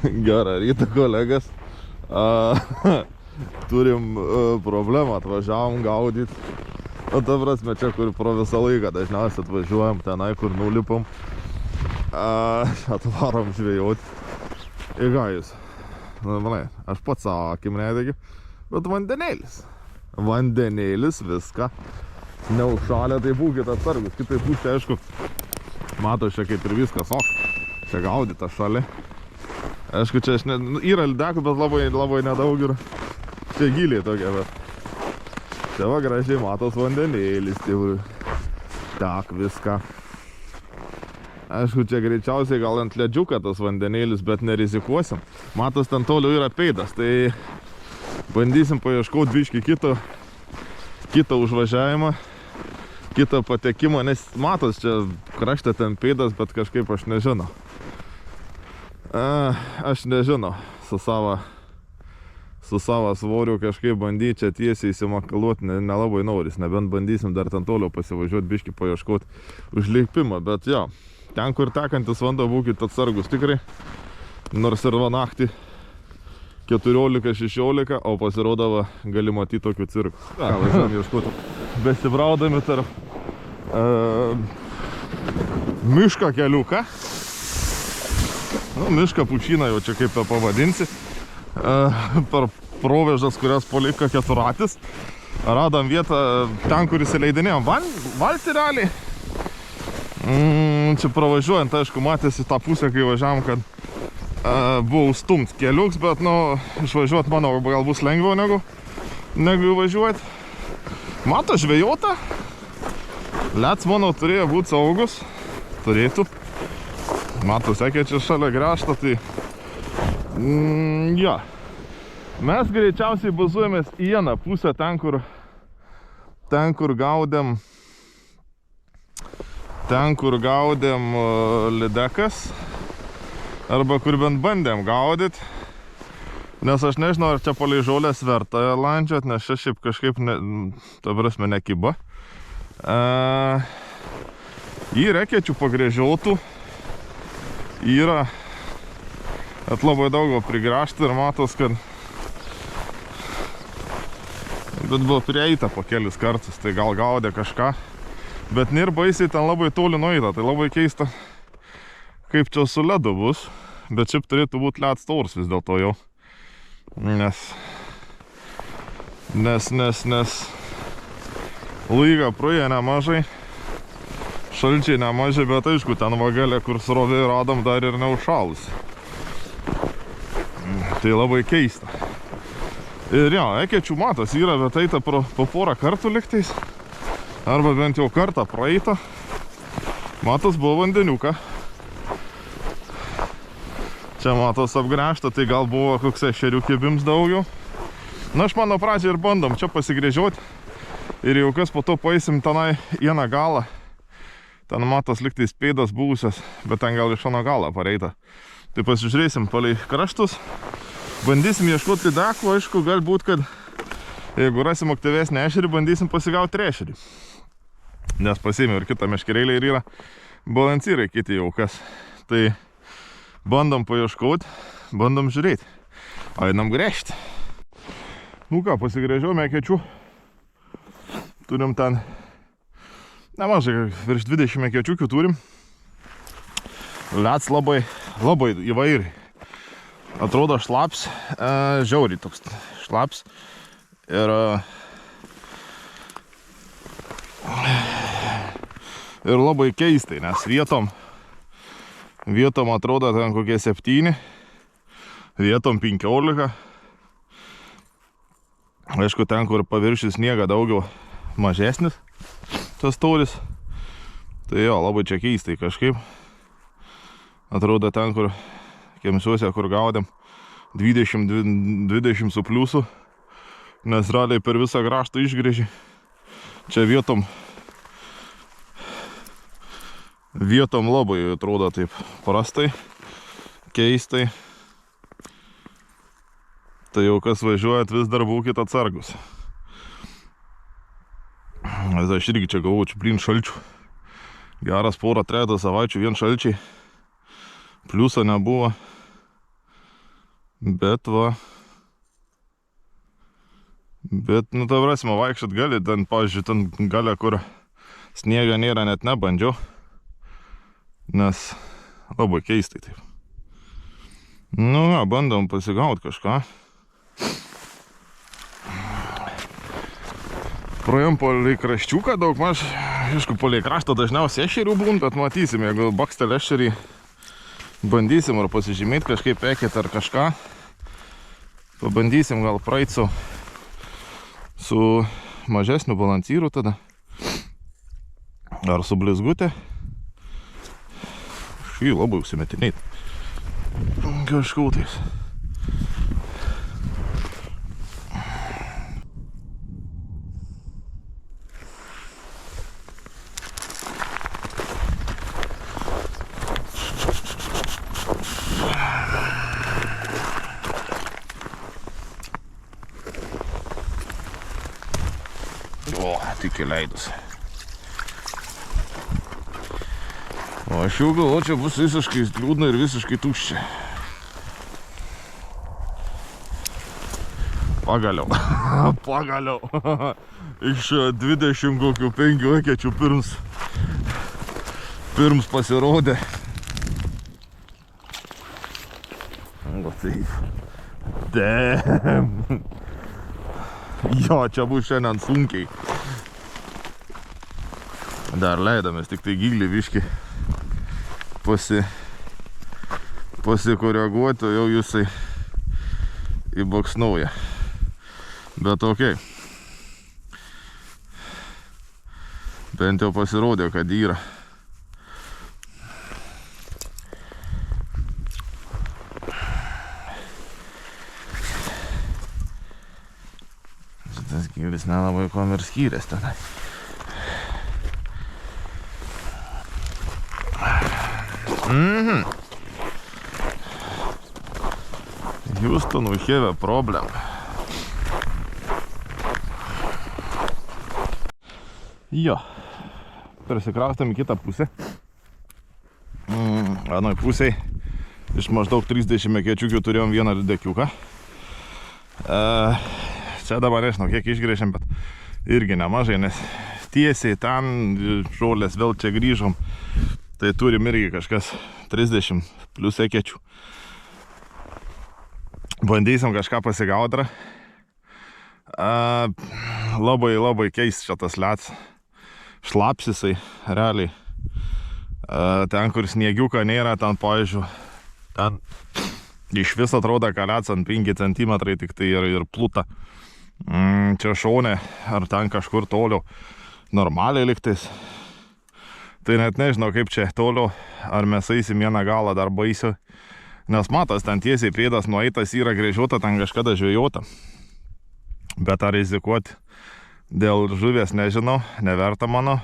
Gerą rytą, kolegas. Turim problemą, atvažiavom gaudyti. O ta prasme, čia kur pro visą laiką dažniausiai atvažiuojam, tenai kur nulipam. Atvarom žvejoti į gajus. Na, manai, aš pats savo akim nedegiu, bet vandenėlis. Vandenėlis, viską. Neužšalę, tai būkite atsargus. Kitai pusė, aišku, mato čia kaip ir viskas, čia gaudyta šalia. Aišku, čia yra lydekų, bet labai nedaug ir čia giliai tokia, bet čia va gražiai matos vandenėlis, tak viską. Aišku, čia greičiausiai gal ant ledžiuką tas vandenėlis, bet nerizikuosim. Matos, ten toliau yra peidas, tai bandysim paieškoti biškį kitą užvažiavimą, kitą patekimą, nes matos, čia krašte ten peidas, bet kažkaip aš nežinau. Aš nežinau, su savo svoriu kažkaip bandyti čia tiesiai įsimakaluoti nelabai noris, nebent bandysim dar ten toliau pasivažiuoti, biškį paieškoti užlipimą, bet jo, ten kur tekantis vanduo būkit atsargus tikrai, nors ir va naktį 14-16, o pasirodavo gali matyti tokių cirkų. Važiuojam ieškoti. Besibraudami tarp miško keliuką. Nu, mišką pušyną jau čia kaip tą pavadinsi. Per provežas, kurias polika keturatis. Radom vietą ten, kur įsileidinėjom valtį realiai. Čia pravažiuojant, aišku, matėsi tą pusę, kai važiavom, kad buvo stumt keliuks, bet, nu, išvažiuoti, manau, gal bus lengviau negu važiuoti. Mato, žvejota. Lets, manau, turėjo būti saugus. Turėtų. Mato, sekė čia šalia grąžtą, tai... Ja. Mes greičiausiai bazuojamės į vieną pusę, ten, kur gaudėm lydekas. Arba kur bent bandėm gaudyti. Nes aš nežinau, ar čia palei žolės verta landžiot, nes čia šiaip kažkaip, ta prasme, nekyba. Į rekečių pagrėžiotų yra labai daug prigrąžta ir matos, kad bet buvo prieita po kelis kartus, tai gal gaudė kažką. Bet nėra baisiai ten labai toli nueita, tai labai keista, kaip čia su ledu bus. Bet šiaip turėtų būti led stors vis dėlto jau. Nes lyga praėjo nemažai. Šalčiai nemažai, bet aišku, ten vagalė, kur srovė radom, dar ir neužšalus. Tai labai keista. Ir jo, ekečių matos yra, bet eita po porą kartų liktais. Arba bent jau kartą praeita. Matos buvo vandeniuką. Čia matos apgręžta, tai gal buvo koks ešerių kibims daugiau. Na, aš mano pradžią ir bandom čia pasigrėžioti. Ir jau kas po to paeisim tenai vieną galą. Ten matos liktais pėdas buvusios, bet ten gal iš šono galą pareita. Tai pasižiūrėsim palei kraštus. Bandysim ieškoti lydekų, aišku, galbūt, kad jeigu rasim aktyvesnį ešerį, bandysim pasigauti ešerį. Nes pasiėmiau ir kitą meškerėlį ir yra balansyrai kiti jau kas. Tai bandom paieškoti, bandom žiūrėti. Einam gręžti. Nu ką, pasigręžiome ekečių. Turim ten nemažai, virš 20 ekečiukių turim. Leds labai įvairiai. Atrodo šlaps, žiauriai toks šlaps. Ir labai keistai, nes vietom atrodo ten kokie 7, vietom 15. Aišku, ten, kur paviršius sniega daugiau mažesnis, tas storis. Tai jo, labai čia keistai kažkaip. Atrodo ten, kur Kemsiuose, kur gaudėm 20 su pliusu, nes realiai per visą kraštą išgrėžį. Čia vietom labai atrodo taip prastai, keistai. Tai jau kas važiuojat, vis dar būkit atsargus. Aš irgi čia gavau čiuplin šalčių. Geras porą 3 savaičių vien šalčiai. Pliuso nebuvo. Bet va. Bet, nu, ta prasme, vaikščiot gali, ten, pavyzdžiui, ten gale, kur sniego nėra, net nebandžiau. Nes labai keistai taip. Nu, bandom pasigauti kažką. Praėjom palei kraščiuką daug maž. Aišku, palei kraštą dažniausiai ešerių būn, bet matysim, jeigu bakstel ešerį, bandysim ar pasižymėti kažkaip ekėt ar kažką. Pabandysim gal praeit su mažesniu balansyru tada. Ar su blizgutė. Šį labai užsimetinėt. Kažkau tais. O, tik įleidus. O aš jau galvoju, čia bus visiškai liūdna ir visiškai tuščia. Pagaliau. Pagaliau. Iš 20 kokių 5 ekečių pirms pasirodė. O taip. Damn. Jo, čia bus šiandien sunkiai. Dar leidamės tik tai gilį viškį pasikoreguoti, jau jūsai įboksnauja. Bet okei. Bent jau pasirodė, kad yra. Šitas gyvis nelabai kom ir skyrės tenai. Houston, we have a problem. Jo, persikraustam į kitą pusę. Anoj pusėj iš maždaug 30 ekečiukių turėjom vieną dekiuką. Čia dabar nežinau, kiek išgrėžėm, bet irgi nemažai, nes tiesiai ten žolės vėl čia grįžom. Tai turim irgi kažkas 30 plus ekečių. Bandysim kažką pasigauti. Labai keist šitas leds. Šlapsisai, realiai. Ten, kur sniegiuko nėra, ten, pavyzdžiui, ten iš viso atrodo, kad leds ant 5 cm tik tai ir pluta. Čia šone, ar ten kažkur toliau normaliai liktais. Tai net nežinau, kaip čia toliau, ar mes eisim vieną galą dar baisiu. Nes matas, ten tiesiai priedas nueitas yra grėžiuota, ten kažkada žvejota. Bet ar rizikuoti dėl žuvės nežinau, neverta mano.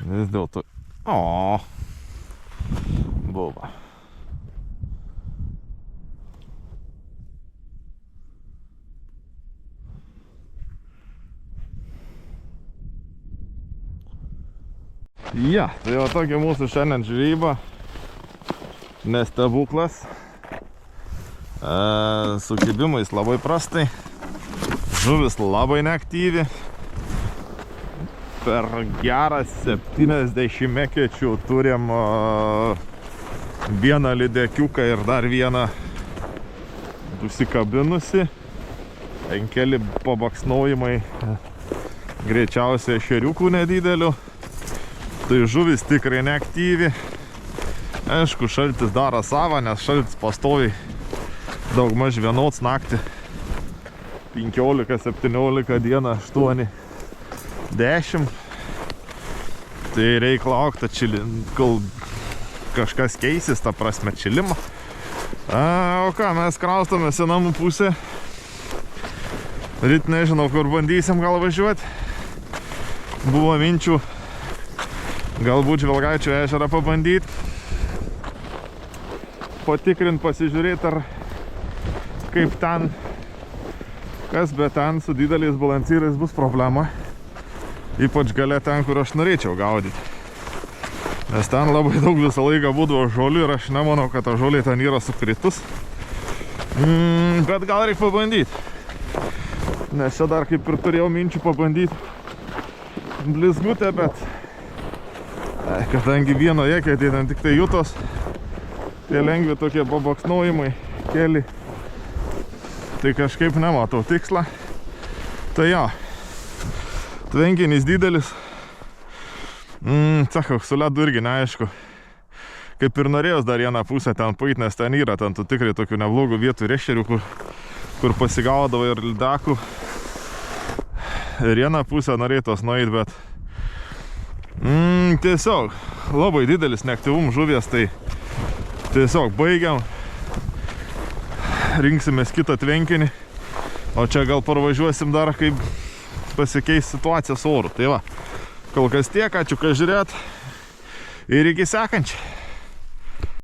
Vis dėlto... O, buvo. Ja, tai jau tokia mūsų šiandien žvejyba. Nestebuklas. Su kibimais labai prastai. Žuvis labai neaktyvi. Per gerą 70 mekečių turim vieną lydekiuką ir dar vieną užsikabinusi. Keli pabaksnaujimai, greičiausiai ešeriukų nedidelių. Tai žuvis tikrai neaktyvi. Aišku, šaltis daro savo, nes šaltis pastoviai daugmaž vienods naktį. 15, 17 dieną, 8, 10. Tai reikia laukti, kol kažkas keisis, ta prasme, čilimą. O ką, mes kraustomės į namų pusę. Ryt nežinau, kur bandysim gal važiuoti. Buvo minčių galbūt Žvelgaičio ežerą pabandyti. Patikrint, pasižiūrėti, ar kaip ten, kas, bet ten su dideliais balancyrais bus problema. Ypač gale ten, kur aš norėčiau gaudyti. Nes ten labai daug visą laiką būdavo žolių ir aš nemanau, kad ta žolė ten yra sukritus. Bet gal reikia pabandyti. Nes čia dar kaip ir turėjau minčių pabandyti blizgutę, bet kadangi vieno eketė ten tik tai jutos, tie lengvi tokie pabaksnaujimai keli, tai kažkaip nematau tikslą. Tai jo, tvenkinys didelis. Sakau, su ledu irgi neaišku. Kaip ir norėjus dar vieną pusę ten paeit, nes ten yra ten tikrai tokių neblogų vietų ir ešerių, kur pasigaudavo ir lydekų. Ir vieną pusę norėtos nueit, bet tiesiog labai didelis neaktyvum žuvies, tai tiesiog baigiam. Rinksimės kitą tvenkinį, o čia gal parvažiuosim dar, kaip pasikeis situacija su oru. Tai va, kol kas tiek, ačiū, kad žiūrėt ir iki sekančiai.